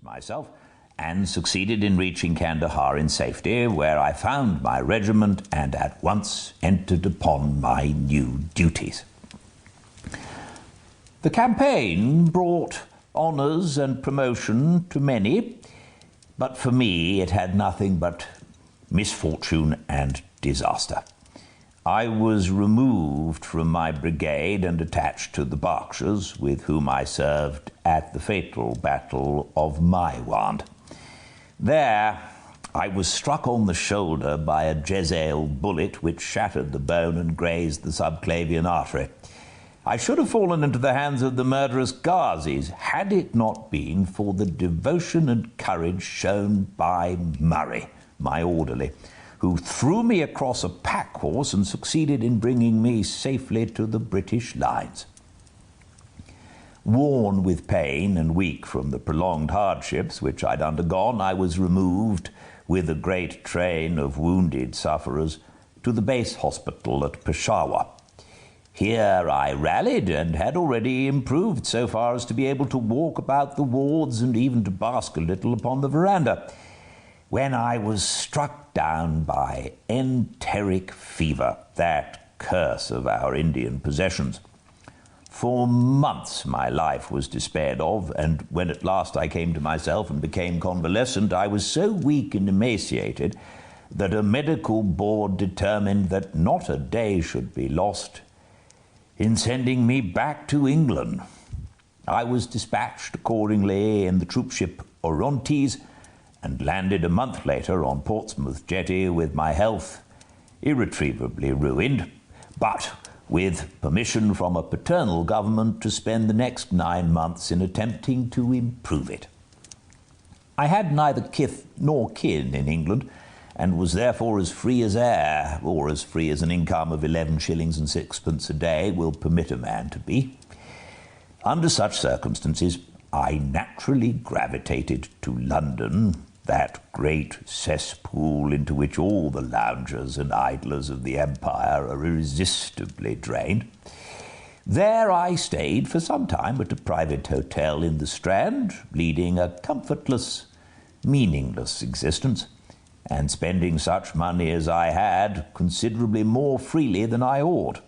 myself and succeeded in reaching Kandahar in safety, where I found my regiment and at once entered upon my new duties. The campaign brought honours and promotion to many, but for me it had nothing but misfortune and disaster. I was removed from my brigade and attached to the Berkshires, with whom I served at the fatal Battle of Maiwand. There, I was struck on the shoulder by a Jezeel bullet which shattered the bone and grazed the subclavian artery. I should have fallen into the hands of the murderous Ghazis had it not been for the devotion and courage shown by Murray, my orderly, who threw me across a pack horse and succeeded in bringing me safely to the British lines. Worn with pain and weak from the prolonged hardships which I'd undergone, I was removed with a great train of wounded sufferers to the base hospital at Peshawar. Here I rallied and had already improved so far as to be able to walk about the wards and even to bask a little upon the veranda, when I was struck down by enteric fever, that curse of our Indian possessions. For months my life was despaired of, and when at last I came to myself and became convalescent, I was so weak and emaciated that a medical board determined that not a day should be lost in sending me back to England. I was dispatched accordingly in the troopship Orontes and landed a month later on Portsmouth jetty with my health irretrievably ruined, but with permission from a paternal government to spend the next 9 months in attempting to improve it. I had neither kith nor kin in England, and was therefore as free as air, or as free as an income of 11 shillings and sixpence a day will permit a man to be. Under such circumstances, I naturally gravitated to London, that great cesspool into which all the loungers and idlers of the empire are irresistibly drained. There I stayed for some time at a private hotel in the Strand, leading a comfortless, meaningless existence, and spending such money as I had considerably more freely than I ought.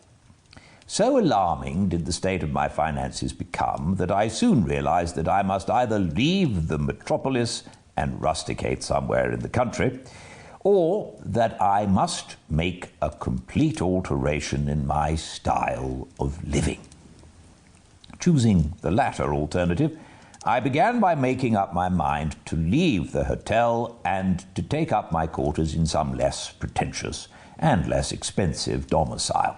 So alarming did the state of my finances become that I soon realized that I must either leave the metropolis and rusticate somewhere in the country, or that I must make a complete alteration in my style of living. Choosing the latter alternative, I began by making up my mind to leave the hotel and to take up my quarters in some less pretentious and less expensive domicile.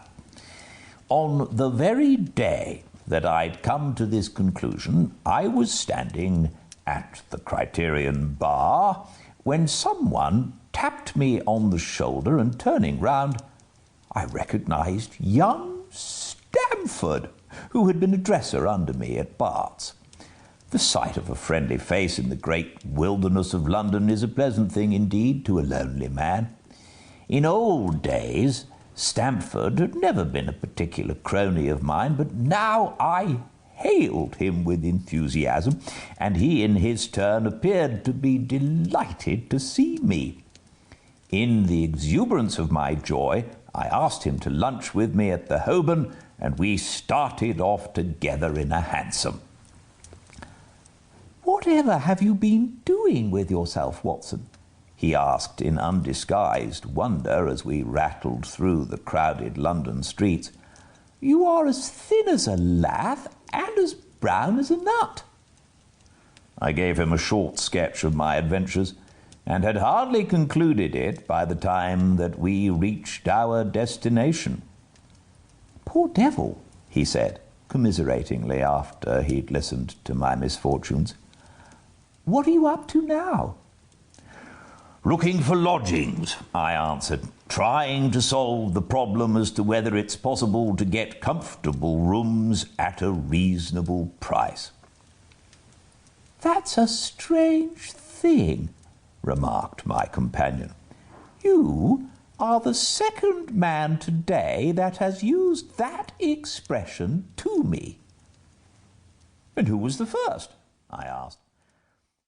On the very day that I'd come to this conclusion, I was standing at the Criterion bar when someone tapped me on the shoulder, and turning round, I recognized young Stamford, who had been a dresser under me at Bart's. The sight of a friendly face in the great wilderness of London is a pleasant thing indeed to a lonely man. In old days, Stamford had never been a particular crony of mine, but now I hailed him with enthusiasm, and he in his turn appeared to be delighted to see me. In the exuberance of my joy, I asked him to lunch with me at the Holborn, and we started off together in a hansom. "Whatever have you been doing with yourself, Watson?" he asked in undisguised wonder as we rattled through the crowded London streets. "You are as thin as a lath and as brown as a nut." I gave him a short sketch of my adventures, and had hardly concluded it by the time that we reached our destination. "Poor devil," he said, commiseratingly, after he'd listened to my misfortunes. "What are you up to now?" "Looking for lodgings," I answered, "trying to solve the problem as to whether it's possible to get comfortable rooms at a reasonable price." "That's a strange thing," remarked my companion. "You are the second man today that has used that expression to me." "And who was the first?" I asked.